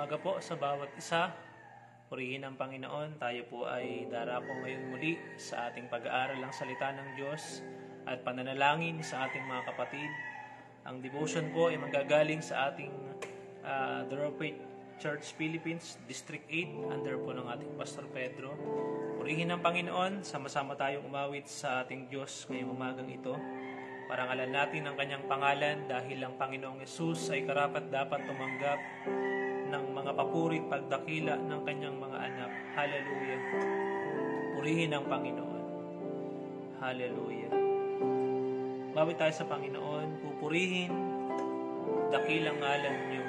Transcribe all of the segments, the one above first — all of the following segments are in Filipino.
umaga po sa bawat isa. Purihin ang Panginoon. Tayo po ay darako ngayon muli sa ating pag-aaral ng salita ng Diyos at pananalangin sa ating mga kapatid. Ang devotion po ay manggagaling sa ating The Rock Faith Church Philippines, District 8, under po ng ating Pastor Pedro. Purihin ang Panginoon. Sama-sama tayong umawit sa ating Diyos ngayong umagang ito. Parangalan natin ang kanyang pangalan dahil ang Panginoong Yesus ay karapat-dapat tumanggap ng mga papuri at pagdakila ng kanyang mga anak. Hallelujah. Purihin ang Panginoon. Hallelujah. Bawit tayo sa Panginoon, pupurihin, dakilang ngalan niyo.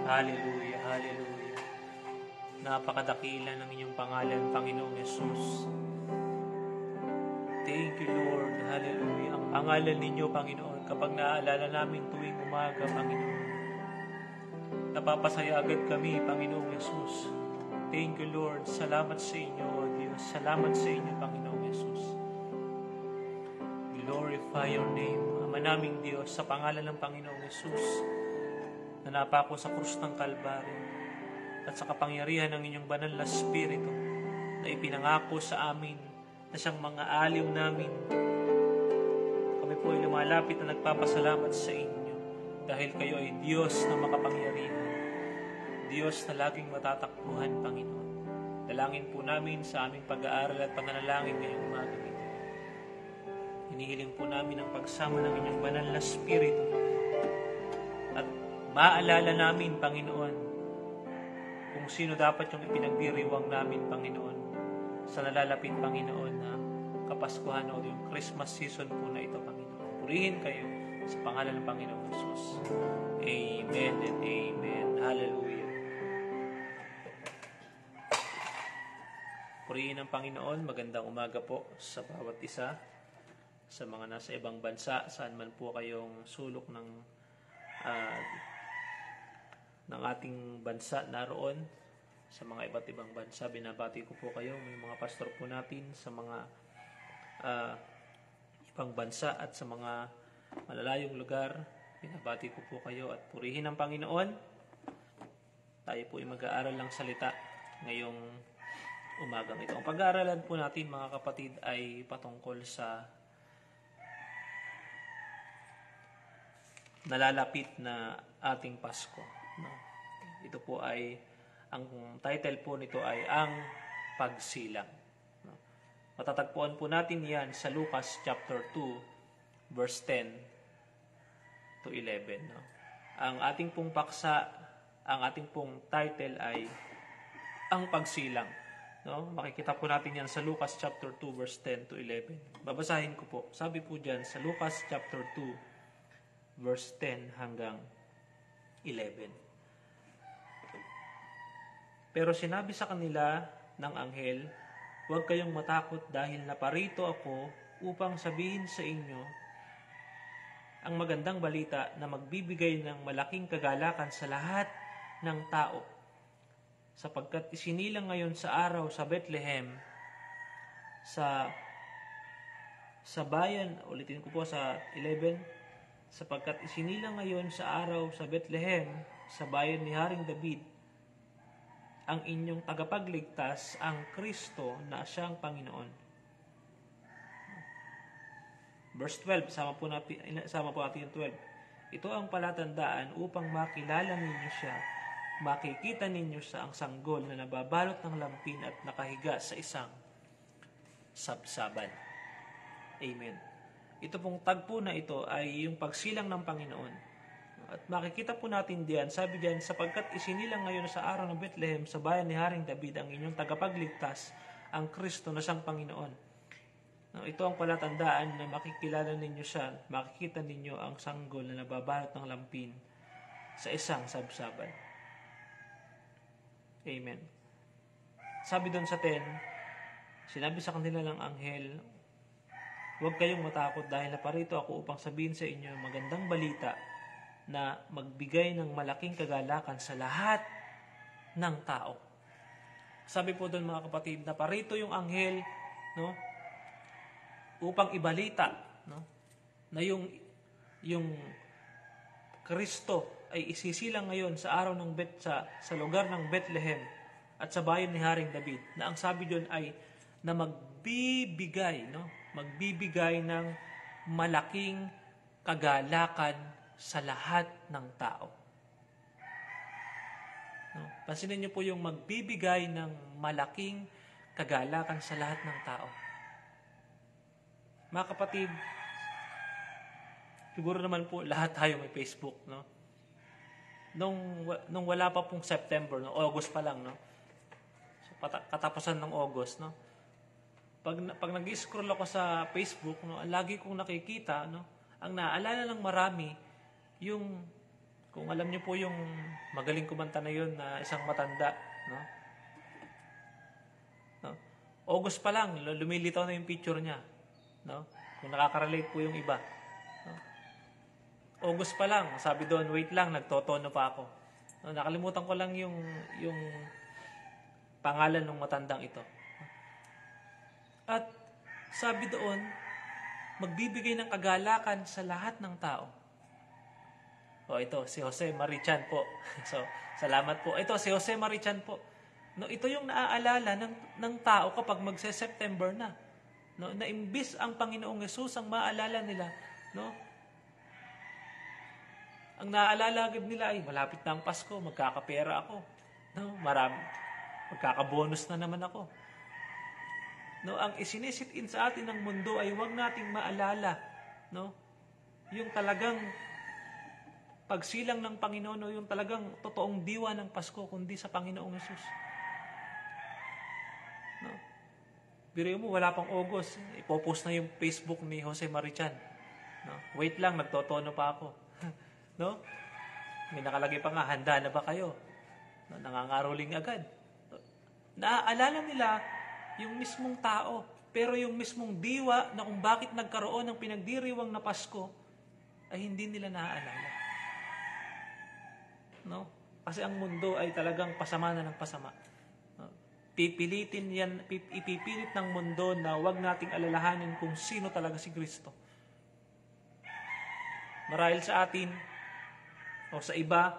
Hallelujah, hallelujah. Napakadakila ng inyong pangalan, Panginoong Yesus. Thank you, Lord. Hallelujah. Ang pangalan ninyo, Panginoon, kapag naaalala namin tuwing umaga, Panginoon, napapasaya agad kami, Panginoong Yesus. Thank you, Lord. Salamat sa inyo, O Diyos. Salamat sa inyo, Panginoong Yesus. Glorify your name, Ama naming Diyos, sa pangalan ng Panginoong Yesus, na napako sa krus ng Kalbaryo, at sa kapangyarihan ng inyong banal na Espiritu, na ipinangako sa amin na siyang mga aliw namin. Kami po ay lumalapit na nagpapasalamat sa inyo dahil kayo ay Diyos na makapangyarihan, Diyos na laging matatakbuhan, Panginoon. Dalangin po namin sa aming pag-aaral at pananalangin ngayong umaga ito. Hinihiling po namin ang pagsama ng inyong banal na Espiritu at maalala namin, Panginoon, kung sino dapat yung ipinagdiriwang namin, Panginoon, sa nalalapit, Panginoon, na Kapaskuhan o yung Christmas season po na ito, Panginoon. Purihin kayo sa pangalan ng Panginoong Jesus. Amen and amen. Hallelujah. Purihin ang Panginoon. Magandang umaga po sa bawat isa. Sa mga nasa ibang bansa, saan man po kayong sulok ng ating bansa naroon, sa mga iba't ibang bansa, binabati ko po kayo. May mga pastor po natin sa mga ibang bansa at sa mga malalayong lugar, binabati ko po kayo at purihin ang Panginoon. Tayo po ay mag-aaral ng salita ngayong umagang ito. Ang pag-aaralan po natin, mga kapatid, ay patungkol sa nalalapit na ating Pasko. Ito po ay, ang title po nito ay Ang Pagsilang. Matatagpuan po natin yan sa Lucas chapter 2, verse 10 to 11. Ang ating pong paksa, ang ating pong title ay Ang Pagsilang. Makikita po natin yan sa Lucas chapter 2, verse 10 to 11. Babasahin ko po. Sabi po dyan sa Lucas chapter 2, verse 10 hanggang 11. Pero sinabi sa kanila ng anghel, huwag kayong matakot dahil naparito ako upang sabihin sa inyo ang magandang balita na magbibigay ng malaking kagalakan sa lahat ng tao. Sapagkat isinilang ngayon sa araw sa Bethlehem, sa bayan, ulitin ko po sa 11, sapagkat isinilang ngayon sa araw sa Bethlehem, sa bayan ni Haring David, ang inyong tagapagligtas, ang Kristo na siyang Panginoon. Verse 12, sama po natin yung 12. Ito ang palatandaan upang makilala ninyo siya. Makikita ninyo sa ang sanggol na nababalot ng lampin at nakahiga sa isang sabsaban. Amen. Ito pong tagpo na ito ay yung pagsilang ng Panginoon. At makikita po natin diyan, sabi diyan, sapagkat isinilang ngayon sa araw ng Bethlehem sa bayan ni Haring David ang inyong tagapagligtas, ang Kristo na siyang Panginoon. Ito ang palatandaan na makikilala ninyo siya, makikita ninyo ang sanggol na nababalot ng lampin sa isang sabsaban. Amen. Sabi doon sa 10, sinabi sa kanila ng anghel, huwag kayong matakot dahil naparito ako upang sabihin sa inyo magandang balita na magbigay ng malaking kagalakan sa lahat ng tao. Sabi po doon, mga kapatid, naparito yung anghel, upang ibalita, na yung Kristo ay isisilang ngayon sa araw ng sa lugar ng Bethlehem at sa bayan ni Haring David, na ang sabi doon ay na magbibigay ng malaking kagalakan sa lahat ng tao. Pansinin niyo po yung magbibigay ng malaking kagalakan sa lahat ng tao. Mga kapatid, siguro naman po lahat tayo may Facebook, Nung wala pa pong September, August pa lang, so, katapusan ng August, Pag nag-scroll ako sa Facebook, lagi kong nakikita, ang naaalala ng marami, kung alam niyo po yung magaling kumanta na yun na isang matanda, August pa lang, lumilitaw na yung picture niya, no? Kung nakaka-relate po yung iba. No? August pa lang, sabi doon, wait lang, nagtotono pa ako. No, nakalimutan ko lang yung pangalan ng matandang ito. At sabi doon, magbibigay ng kagalakan sa lahat ng tao. O ito, si Jose Marichan po. So, salamat po. Ito, si Jose Marichan po. No, ito yung naaalala ng tao kapag magse-September na. No, na imbis ang Panginoong Hesus ang maalala nila, no? Ang naaalala nila ay malapit na ang Pasko, magkakapera ako. No, marami. Magkakabonus na naman ako. No, ang isinisit-in sa atin ng mundo ay huwag nating maalala, no? Yung talagang pagsilang ng Panginoon, no? Yung talagang totoong diwa ng Pasko kundi sa Panginoong Hesus. No? Biro mo, wala pang August. Ipopost na yung Facebook ni Jose Marichan. No? Wait lang, nagtotono pa ako. No? May nakalagay pa nga, handa na ba kayo? No? Nangangaroling agad. No? Naaalala nila yung mismong tao. Pero yung mismong diwa na kung bakit nagkaroon ng pinagdiriwang na Pasko ay hindi nila naaalala. No? Kasi ang mundo ay talagang pasama na ng pasama. Ipipilit ng mundo na wag nating alalahanin kung sino talaga si Kristo. Marahil sa atin o sa iba,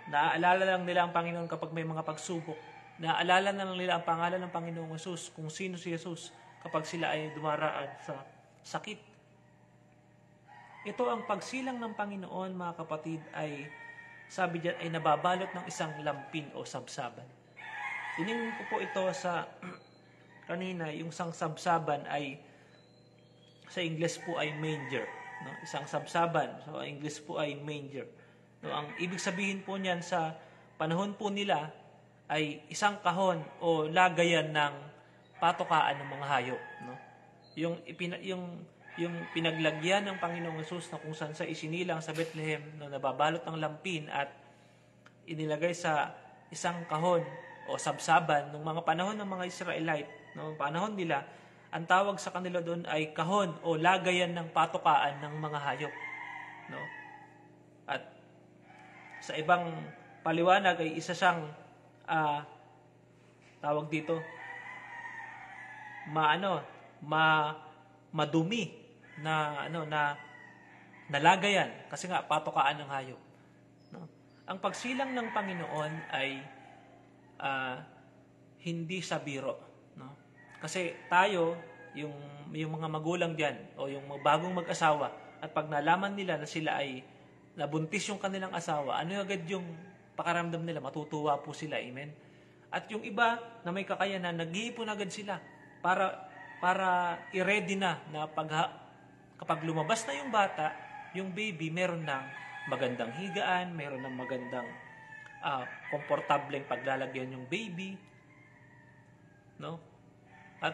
naaalala lang nila ang Panginoon kapag may mga pagsubok. Naaalala na lang nila ang pangalan ng Panginoong Hesus, kung sino si Hesus kapag sila ay dumaraan sa sakit. Ito ang pagsilang ng Panginoon, mga kapatid, ay sabi diyan ay nababalot ng isang lampin o sabsaban. Tiningin ko po ito sa kanina, yung isang sabsaban ay sa Ingles po ay manger. No? Isang sabsaban, so Ingles po ay manger. No? Ang ibig sabihin po niyan sa panahon po nila ay isang kahon o lagayan ng patukaan ng mga hayop. No? Yung pinaglagyan ng Panginoong Hesus na kung saan sa isinilang sa Bethlehem, no, nababalot ng lampin at inilagay sa isang kahon o sabsaban ng mga panahon ng mga Israelite, noong panahon nila, ang tawag sa kanila doon ay kahon o lagayan ng patukaan ng mga hayop. No? At sa ibang paliwanag ay isa siyang tawag dito madumi na lagayan kasi nga patukaan ng hayop. No? Ang pagsilang ng Panginoon ay hindi sa biro, no? Kasi tayo, yung mga magulang diyan o yung bagong mag-asawa at pag nalaman nila na sila ay nabuntis yung kanilang asawa, ano agad yung pakaramdam nila? Matutuwa po sila, amen? At yung iba na may kakayanan, nag-iipon agad sila para i-ready na kapag lumabas na yung bata, yung baby, meron ng magandang higaan, meron ng magandang komportableng paglalagyan yung baby, no? At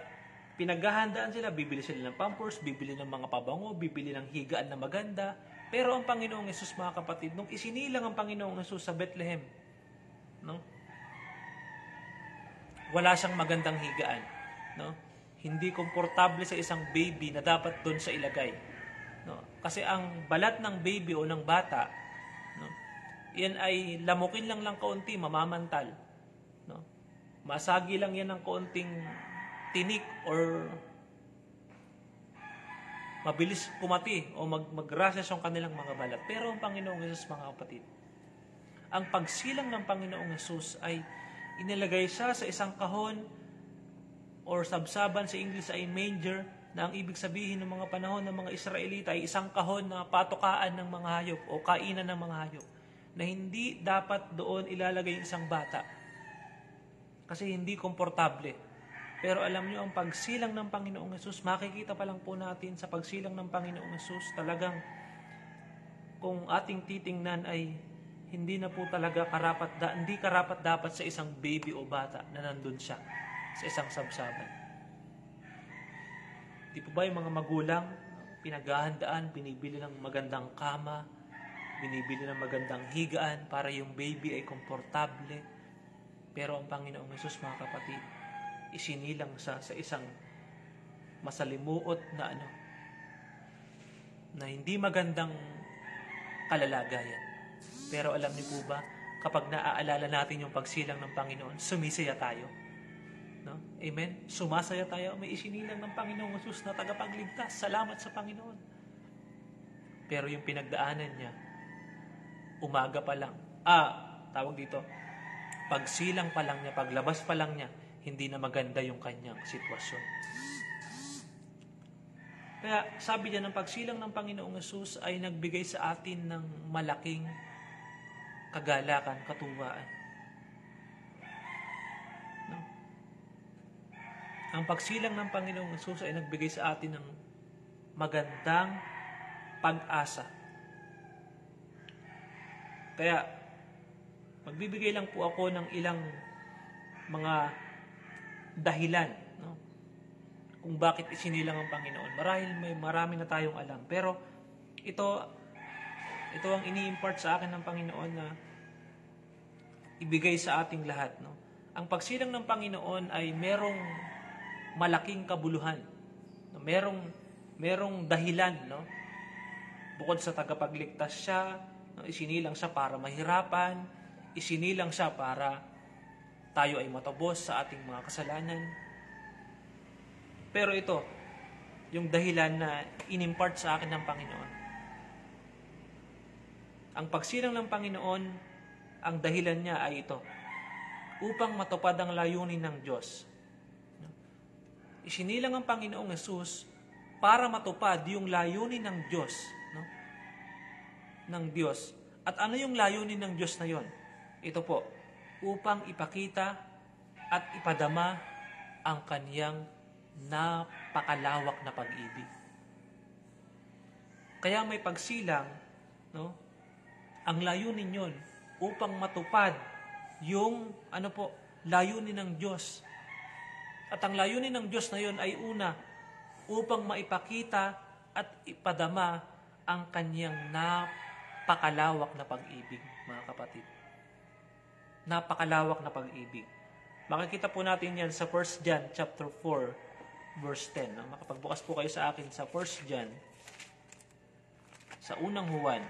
pinaghahandaan sila, bibili sila ng pampers, bibili ng mga pabango, bibili ng higaan na maganda. Pero ang Panginoong Hesus, mga kapatid, nung isinilang ang Panginoong Hesus sa Bethlehem, no? Wala siyang magandang higaan, no? Hindi komportable sa isang baby na dapat doon sa ilagay, no? Kasi ang balat ng baby o ng bata, no, yan ay lamukin lang kaunti, mamamantal, no? Masagi lang yan ng kaunting tinik or mabilis pumati o mag-rashes yung kanilang mga balat. Pero ang Panginoong Hesus, mga kapatid, ang pagsilang ng Panginoong Hesus ay inilagay siya sa isang kahon or sabsaban, sa English ay manger, na ang ibig sabihin ng mga panahon ng mga Israelita ay isang kahon na patukaan ng mga hayop o kainan ng mga hayop, na hindi dapat doon ilalagay yung isang bata kasi hindi komportable. Pero alam nyo, ang pagsilang ng Panginoong Hesus, makikita pa lang po natin sa pagsilang ng Panginoong Hesus, talagang kung ating titingnan ay hindi na po talaga hindi karapat dapat sa isang baby o bata na nandun siya sa isang sabsaban. Di po ba yung mga magulang pinaghahandaan, binibili ng magandang kama, binibili ng magandang higaan para yung baby ay komportable? Pero ang Panginoong Hesus, mga kapatid, isinilang sa isang masalimuot na hindi magandang kalalagayan. Pero alam niyo po ba, kapag naaalala natin yung pagsilang ng Panginoon, sumisaya tayo. No? Amen? Sumasaya tayo. May isinilang ng Panginoong Jesus na tagapagligtas. Salamat sa Panginoon. Pero yung pinagdaanan niya, umaga pa lang. Tawag dito, pagsilang pa lang niya, paglabas pa lang niya, hindi na maganda yung kanyang sitwasyon. Kaya sabi niya ng pagsilang ng Panginoong Jesus ay nagbigay sa atin ng malaking kagalakan, katuwaan. No? Ang pagsilang ng Panginoong Jesus ay nagbigay sa atin ng magandang pag-asa. Kaya, magbibigay lang po ako ng ilang mga dahilan, no? Kung bakit isinilang ang Panginoon. Marahil marami na tayong alam. Pero ito ang ini-impart sa akin ng Panginoon na ibigay sa ating lahat. No? Ang pagsilang ng Panginoon ay merong malaking kabuluhan. No? Merong dahilan. No? Bukod sa tagapagligtas siya, no? Isinilang siya para mahirapan, isinilang siya para tayo ay matubos sa ating mga kasalanan. Pero ito, yung dahilan na inimpart sa akin ng Panginoon. Ang pagsilang ng Panginoon, ang dahilan niya ay ito, upang matupad ang layunin ng Diyos. Isinilang ang Panginoong Jesus para matupad yung layunin ng Diyos. No? Ng Diyos. At ano yung layunin ng Diyos na yon? Ito po, upang ipakita at ipadama ang kaniyang napakalawak na pag-ibig. Kaya may pagsilang, no? Ang layunin yon upang matupad yung layunin ng Diyos. At ang layunin ng Diyos na yon ay una, upang maipakita at ipadama ang kaniyang napakalawak na pag-ibig, mga kapatid. Napakalawak na pag-ibig. Makikita po natin yan sa 1 John chapter 4, verse 10. Makapagbukas po kayo sa akin sa 1 John, sa unang Juan,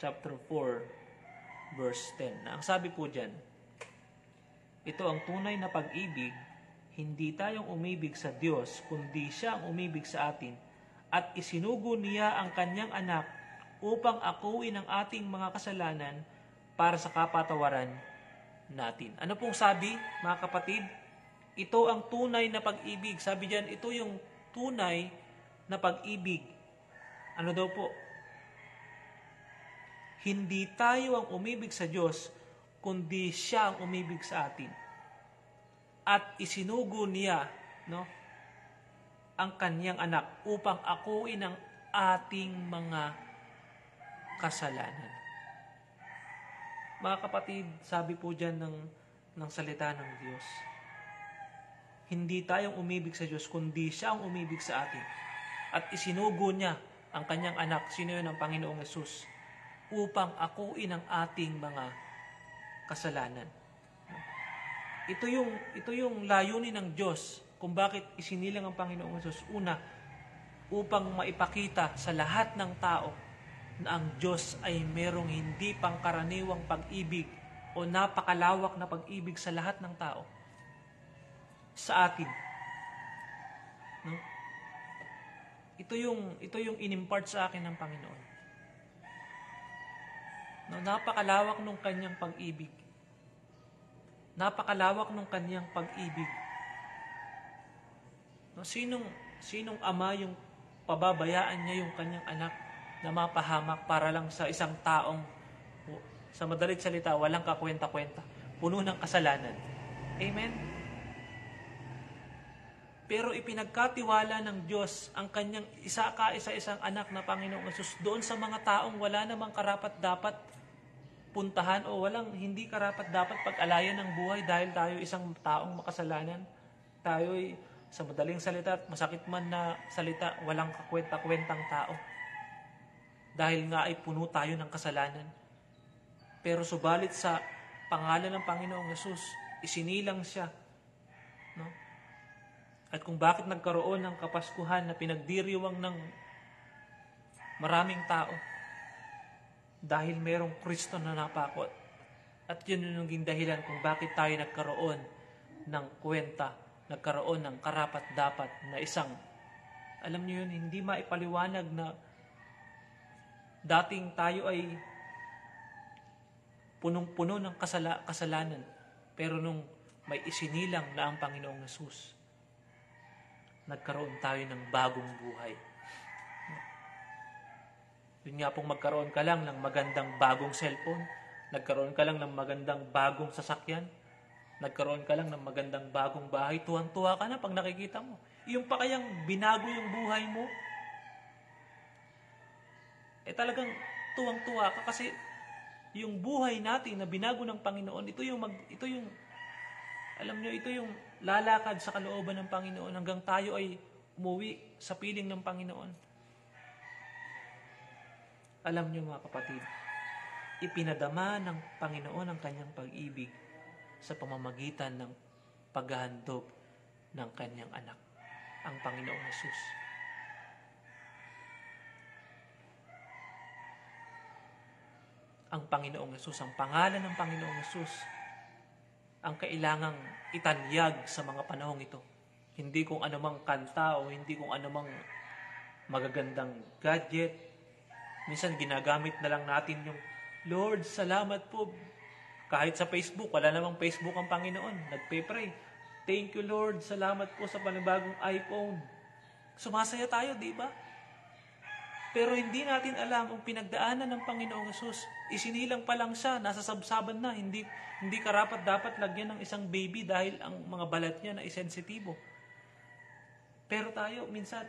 chapter 4, verse 10. Ang sabi po dyan, ito ang tunay na pag-ibig, hindi tayong umibig sa Diyos, kundi siya ang umibig sa atin, at isinugo niya ang kanyang anak upang akuin ang ating mga kasalanan para sa kapatawaran natin. Ano pong sabi, mga kapatid? Ito ang tunay na pag-ibig. Sabi diyan, ito yung tunay na pag-ibig. Ano daw po? Hindi tayo ang umibig sa Diyos, kundi siya ang umibig sa atin. At isinugo niya, no, ang kanyang anak upang akuin ang ating mga kasalanan. Mga kapatid, sabi po diyan ng salita ng Diyos, hindi tayong umibig sa Diyos, kundi siya ang umibig sa atin. At isinugo niya ang kanyang anak, sino yun? Ang Panginoong Yesus, upang akuin ang ating mga kasalanan. Ito yung layunin ng Diyos kung bakit isinilang ang Panginoong Yesus. Una, upang maipakita sa lahat ng tao na ang Diyos ay merong hindi pangkaraniwang pag-ibig o napakalawak na pag-ibig sa lahat ng tao. Sa atin. No? Ito yung inimpart sa akin ng Panginoon. No, napakalawak nung kanyang pag-ibig. Napakalawak nung kanyang pag-ibig. No, sinong ama yung pababayaan niya yung kanyang anak na mapahamak para lang sa isang taong, sa madalit salita, walang kakwenta-kwenta, puno ng kasalanan. Amen? Pero ipinagkatiwala ng Diyos ang kanyang isa-isang anak na Panginoong Yesus doon sa mga taong wala namang karapat-dapat puntahan o hindi karapat-dapat pag-alayan ng buhay dahil tayo isang taong makasalanan. Tayo'y sa madaling salita at masakit man na salita, walang kakwenta-kwentang tao. Dahil nga ay puno tayo ng kasalanan. Pero subalit sa pangalan ng Panginoong Yesus, isinilang siya. No? At kung bakit nagkaroon ng Kapaskuhan na pinagdiriwang maraming tao dahil merong Kristo na napakot. At yun yung naging dahilan kung bakit tayo nagkaroon ng kwenta, nagkaroon ng karapat-dapat na isang, alam niyo yun, hindi maipaliwanag na dating tayo ay punong-puno ng kasalanan. Pero nung may isinilang na ang Panginoong Hesus, nagkaroon tayo ng bagong buhay. Yun nga pong magkaroon ka lang ng magandang bagong cellphone, nagkaroon ka lang ng magandang bagong sasakyan, nagkaroon ka lang ng magandang bagong bahay, tuwang-tuwa ka na pag nakikita mo. Yung pa kayang binago yung buhay mo, talagang tuwang-tuwa ka kasi yung buhay natin na binago ng Panginoon, ito yung alam nyo, ito yung lalakad sa kalooban ng Panginoon hanggang tayo ay umuwi sa piling ng Panginoon. Alam nyo mga kapatid, ipinadama ng Panginoon ang kanyang pag-ibig sa pamamagitan ng paghahandog ng kanyang anak, ang Panginoong Hesus. Ang Panginoong Hesus, ang pangalan ng Panginoong Hesus, ang kailangang itanyag sa mga panahong ito. Hindi kung anumang kanta o hindi kung anumang magagandang gadget. Minsan ginagamit na lang natin yung, Lord, salamat po. Kahit sa Facebook, wala namang Facebook ang Panginoon. Nagpe-pray. Thank you, Lord. Salamat po sa panibagong iPhone. Sumasaya tayo, di ba? Pero hindi natin alam ang pinagdaanan ng Panginoong Hesus. Isinilang pa lang siya, nasa sabsaban na. Hindi karapat dapat lagyan ng isang baby dahil ang mga balat niya na isensitibo. Pero tayo, minsan,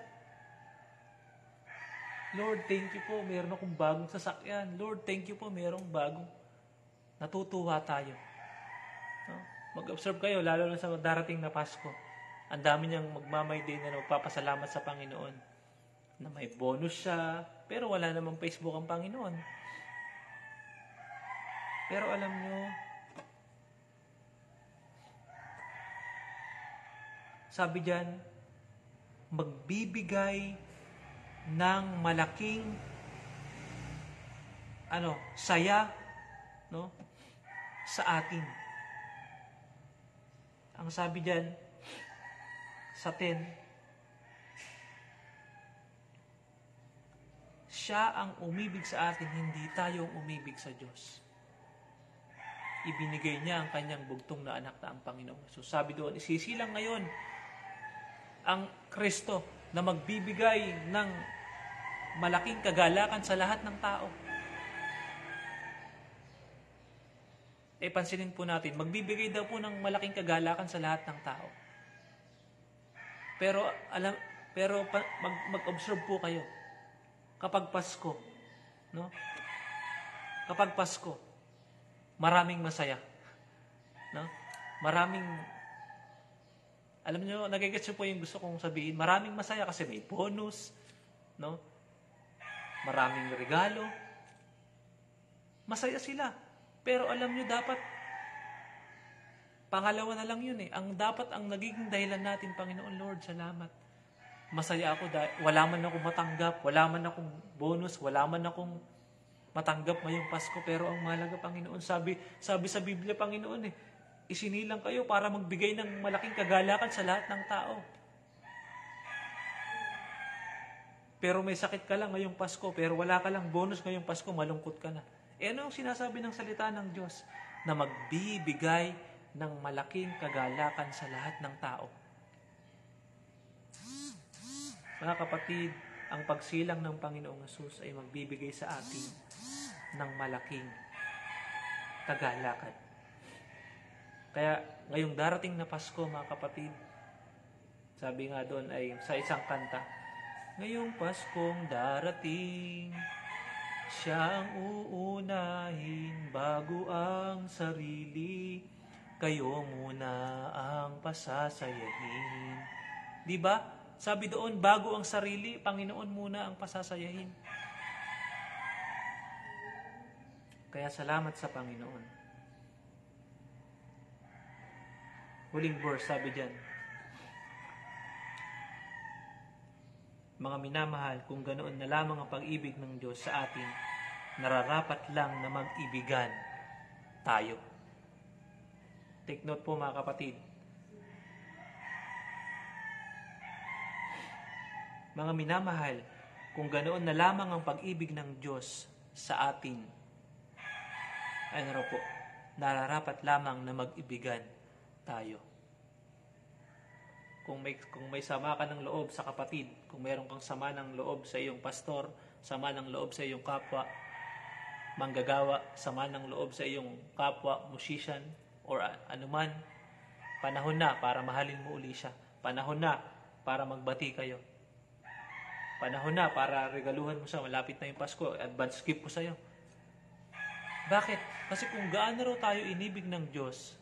Lord, thank you po, meron akong bagong sasakyan. Lord, thank you po, merong bagong. Natutuwa tayo. No? Mag-observe kayo, lalo na sa darating na Pasko. Ang dami niyang magmamay-day na magpapasalamat sa Panginoon. Na may bonus siya, pero wala namang Facebook ang Panginoon. Pero alam nyo, sabi diyan, magbibigay ng malaking saya, no, sa atin. Ang sabi diyan sa 10, siya ang umibig sa atin, hindi tayo ang umibig sa Diyos. Ibinigay niya ang kanyang bugtong na anak na ang Panginoong Hesus. Sabi doon, isisilang ngayon ang Kristo na magbibigay ng malaking kagalakan sa lahat ng tao. Pansinin po natin, magbibigay daw po ng malaking kagalakan sa lahat ng tao. Pero mag-observe po kayo. Kapag Pasko, no? Kapag Pasko, maraming masaya. No? Alam niyo, nagigets niyo po yung gusto kong sabihin. Maraming masaya kasi may bonus, no? Maraming regalo. Masaya sila. Pero alam niyo, dapat pangalawa na lang yun eh. Ang nagiging dahilan natin, Panginoon Lord, salamat. Masaya ako dahil wala man akong matanggap, wala man akong bonus, wala man akong matanggap ngayong Pasko. Pero ang mahalaga, Panginoon, sabi sa Biblia, Panginoon isinilang kayo para magbigay ng malaking kagalakan sa lahat ng tao. Pero may sakit ka lang ngayong Pasko, pero wala ka lang bonus ngayong Pasko, malungkot ka na. Ano ang sinasabi ng salita ng Diyos? Na magbibigay ng malaking kagalakan sa lahat ng tao. Mga kapatid, ang pagsilang ng Panginoong Hesus ay magbibigay sa atin ng malaking kagalakan. Kaya ngayong darating na Pasko, mga kapatid, sabi nga doon ay sa isang kanta, ngayong Paskong darating, siya ang uunahin bago ang sarili, kayo muna ang pasasayahin. Di ba? Sabi doon, bago ang sarili, Panginoon muna ang pasasayahin. Kaya salamat sa Panginoon. Huling verse, sabi diyan, Mga minamahal, kung ganoon na lamang ang pag-ibig ng Diyos sa atin, nararapat lang na mag-ibigan tayo. Take note po mga kapatid. Mga minamahal, kung ganoon na lamang ang pag-ibig ng Diyos sa atin, ay po, nararapat lamang na mag-ibigan tayo. Kung may sama ka ng loob sa kapatid, kung mayroon kang sama ng loob sa iyong pastor, sama ng loob sa iyong kapwa manggagawa, sama ng loob sa iyong kapwa musician or anuman, panahon na para mahalin mo uli siya. Panahon na para magbati kayo. Panahon na para regaluhan mo siya. Malapit na yung Pasko, advance gift ko sa iyo. Bakit? Kasi kung gaano raw tayo inibig ng Diyos,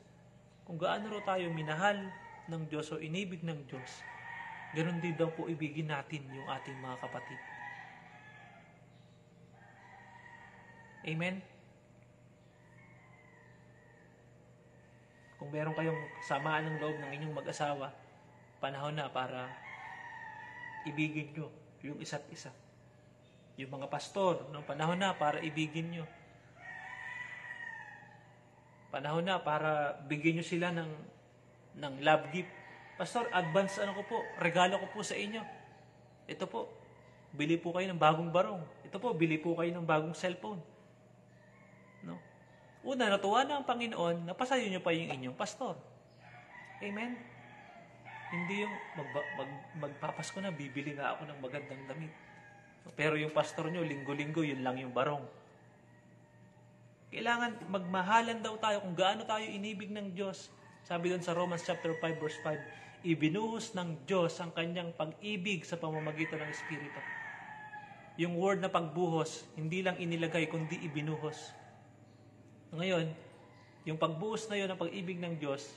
kung gaano raw tayo minahal ng Diyos o inibig ng Diyos, ganun din daw po ibigin natin yung ating mga kapatid. Amen? Kung meron kayong samaan ng loob ng inyong mag-asawa, panahon na para ibigin nyo yung isa't isa. Yung mga pastor, panahon na para ibigin nyo. Panahon na para bigyan nyo sila ng love gift. Pastor, advance regalo ko po sa inyo. Ito po, bili po kayo ng bagong barong. Ito po, bili po kayo ng bagong cellphone. No? Una, natuwa na ang Panginoon, napasayo nyo pa yung inyong pastor. Amen? Hindi yung magpapasko na, bibili nga ako ng magandang damit. Pero yung pastor nyo, linggo-linggo, yun lang yung barong. Kailangan magmahalan daw tayo kung gaano tayo inibig ng Diyos. Sabi doon sa Romans chapter 5 verse 5, ibinuhos ng Diyos ang kanyang pag-ibig sa pamamagitan ng Espiritu. Yung word na pagbuhos, hindi lang inilagay, kundi ibinuhos. Ngayon, yung pagbuhos na yun ng pag-ibig ng Diyos,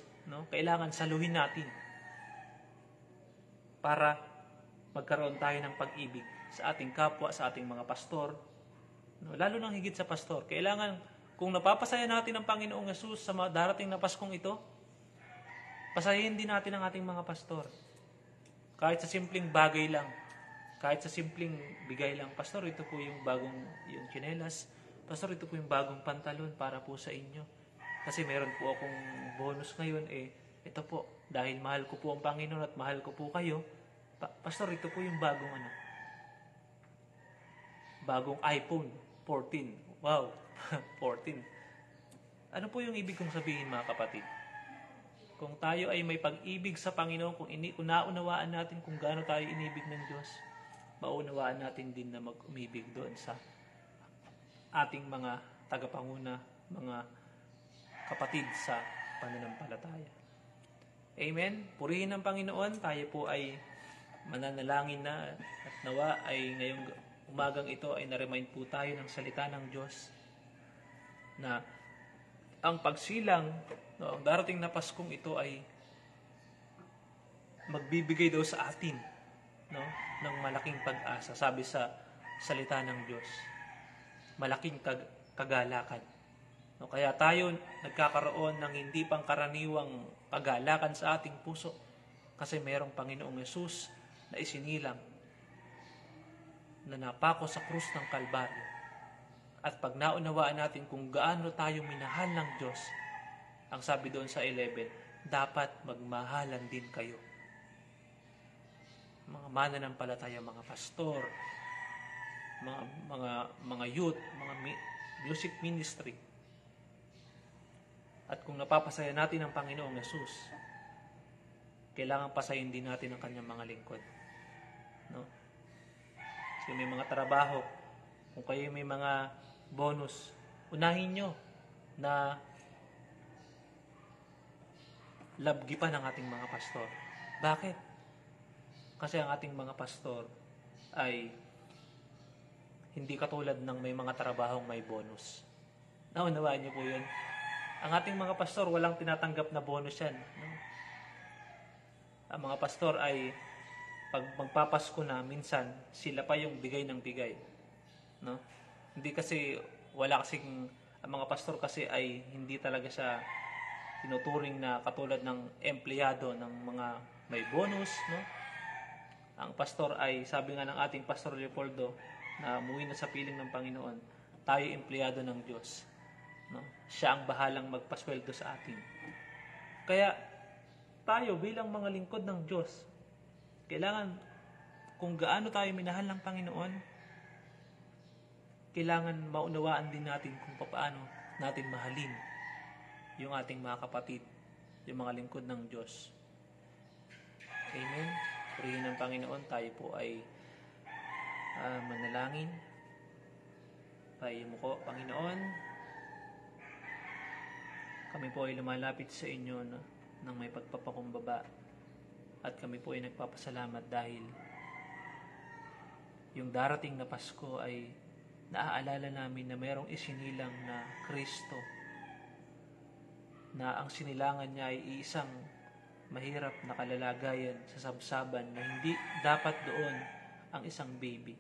kailangan saluhin natin para magkaroon tayo ng pag-ibig sa ating kapwa, sa ating mga pastor, lalo nang higit sa pastor. Kailangan, kung napapasaya natin ang Panginoong Yesus sa darating na Paskong ito, pasayahin din natin ang ating mga pastor. Kahit sa simpleng bagay lang, kahit sa simpleng bigay lang, pastor, ito po yung yung tsinelas, pastor, ito po yung bagong pantalon para po sa inyo. Kasi meron po akong bonus ngayon, ito po, dahil mahal ko po ang Panginoon at mahal ko po kayo, pastor, ito po yung bagong iPhone 14. Wow, 14. Ano po yung ibig kong sabihin mga kapatid? Kung tayo ay may pag-ibig sa Panginoon, kung naunawaan natin kung gaano tayo inibig ng Diyos, maunawaan natin din na mag-umibig doon sa ating mga tagapanguna, mga kapatid sa pananampalataya. Amen? Purihin ang Panginoon. Tayo po ay mananalangin na at nawa ay ngayong umagang ito ay na-remind po tayo ng salita ng Diyos na ang pagsilang, ang darating na Paskong ito ay magbibigay daw sa atin ng malaking pag-asa. Sabi sa salita ng Diyos, malaking kagalakan. Kaya tayo nagkakaroon ng hindi pangkaraniwang kagalakan sa ating puso kasi mayroong Panginoong Yesus na isinilang na napako sa krus ng Kalbaryo. At pag naunawaan natin kung gaano tayo minahal ng Diyos, ang sabi doon sa 11, dapat magmahalan din kayo. Mga mananampalataya, mga pastor, mga youth, mga music ministry. At kung napapasaya natin ang Panginoong Yesus, kailangan pasayin din natin ang kanyang mga lingkod. Kasi may mga trabaho, kung kayo may mga bonus, unahin nyo na labgipan ang ating mga pastor. Bakit? Kasi ang ating mga pastor ay hindi katulad ng may mga trabahong may bonus. Naunawaan niyo po yun? Ang ating mga pastor, walang tinatanggap na bonus yan. Ang mga pastor ay, pag magpapasko na, minsan, sila pa yung bigay ng bigay. Hindi kasi, ang mga pastor kasi ay hindi talaga siya tinuturing na katulad ng empleyado ng mga may bonus, ang pastor ay, sabi nga ng ating Pastor Leopoldo, na umuwi na sa piling ng Panginoon, tayo empleyado ng Diyos. No? Siya ang bahalang magpasweldo sa atin. Kaya tayo bilang mga lingkod ng Diyos, kailangan, kung gaano tayo minahal ng Panginoon, kailangan maunawaan din natin kung paano natin mahalin yung ating mga kapatid, yung mga lingkod ng Diyos. Amen. Purihin ng Panginoon, tayo po ay manalangin. Payumuko, Panginoon, kami po ay lumalapit sa inyo ng may pagpapakumbaba at kami po ay nagpapasalamat dahil yung darating na Pasko ay naaalala namin na mayroong isinilang na Kristo, na ang sinilangan niya ay isang mahirap na kalalagayan sa sabsaban na hindi dapat doon ang isang baby.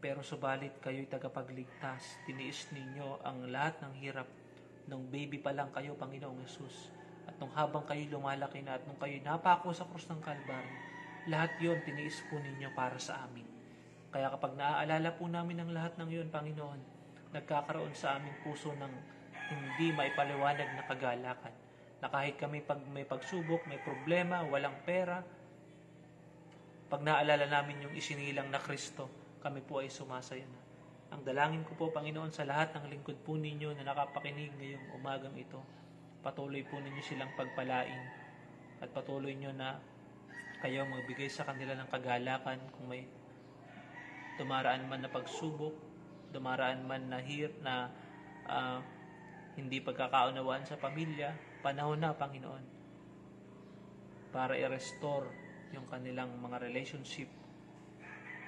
Pero subalit kayo'y tagapagligtas, tiniis ninyo ang lahat ng hirap nung baby pa lang kayo, Panginoong Yesus. At nung habang kayo lumalaki na at nung kayo napako sa krus ng Kalbaryo, lahat yon tiniis po ninyo para sa amin. Kaya kapag naaalala po namin ang lahat ng yon, Panginoon, nagkakaroon sa aming puso ng hindi maipaliwanag na kagalakan. Na kahit kami pag may pagsubok, may problema, walang pera, pag naalala namin yung isinilang na Kristo, kami po ay sumasaya na. Ang dalangin ko po, Panginoon, sa lahat ng lingkod po ninyo na nakapakinig ngayong umagang ito, patuloy po ninyo silang pagpalain at patuloy nyo na kayo magbigay sa kanila ng kagalakan kung may dumaraan man na pagsubok, dumaraan man na hindi pagkakaunawaan sa pamilya, panahon na, Panginoon, para i-restore yung kanilang mga relationship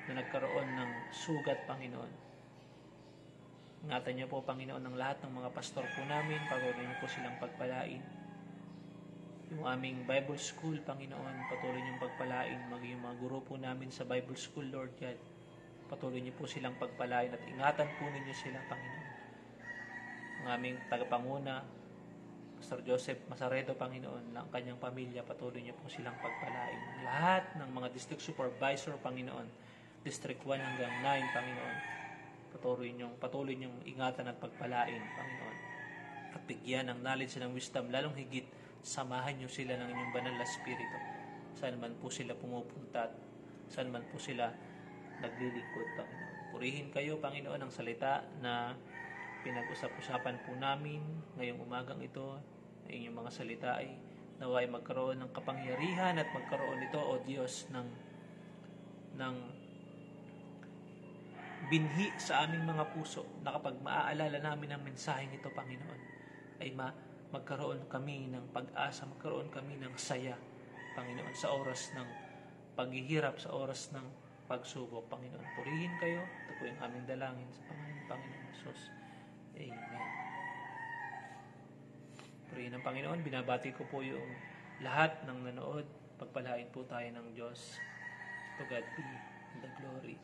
na nagkaroon ng sugat, Panginoon. Ingatan niyo po, Panginoon, ng lahat ng mga pastor po namin, patuloy niyo po silang pagpalain. Yung aming Bible School, Panginoon, patuloy niyong pagpalain, maging yung mga guro po namin sa Bible School, Lord God, patuloy niyo po silang pagpalain at ingatan po ninyo sila, Panginoon. Ang aming tagapanguna, Pastor Joseph Masaredo, Panginoon, ang kanyang pamilya, patuloy niyo po silang pagpalain. Lahat ng mga district supervisor, Panginoon, District 1 hanggang 9, Panginoon, patuloy niyong ingatan at pagpalain, Panginoon. At bigyan ng knowledge at ng wisdom, lalong higit, samahan niyo sila ng inyong banal na spirito. Saan man po sila pumupunta at saan man po sila naglilingkod, Panginoon. Purihin kayo, Panginoon, ang salita na pinag-usap-usapan po namin ngayong umagang ito. Ang inyong mga salita ay naway magkaroon ng kapangyarihan at magkaroon ito, O Diyos, ng binhi sa aming mga puso na kapag maaalala namin ang mensaheng ito, Panginoon, ay magkaroon kami ng pag-asa, magkaroon kami ng saya, Panginoon, sa oras ng paghihirap, sa oras ng pagsubok, Panginoon. Purihin kayo. Ito po yung aming dalangin sa pangalan ng Panginoon Jesus. Amen. Purihin ng Panginoon. Binabati ko po yung lahat ng nanood. Pagpalain po tayo ng Diyos. To God be the glory.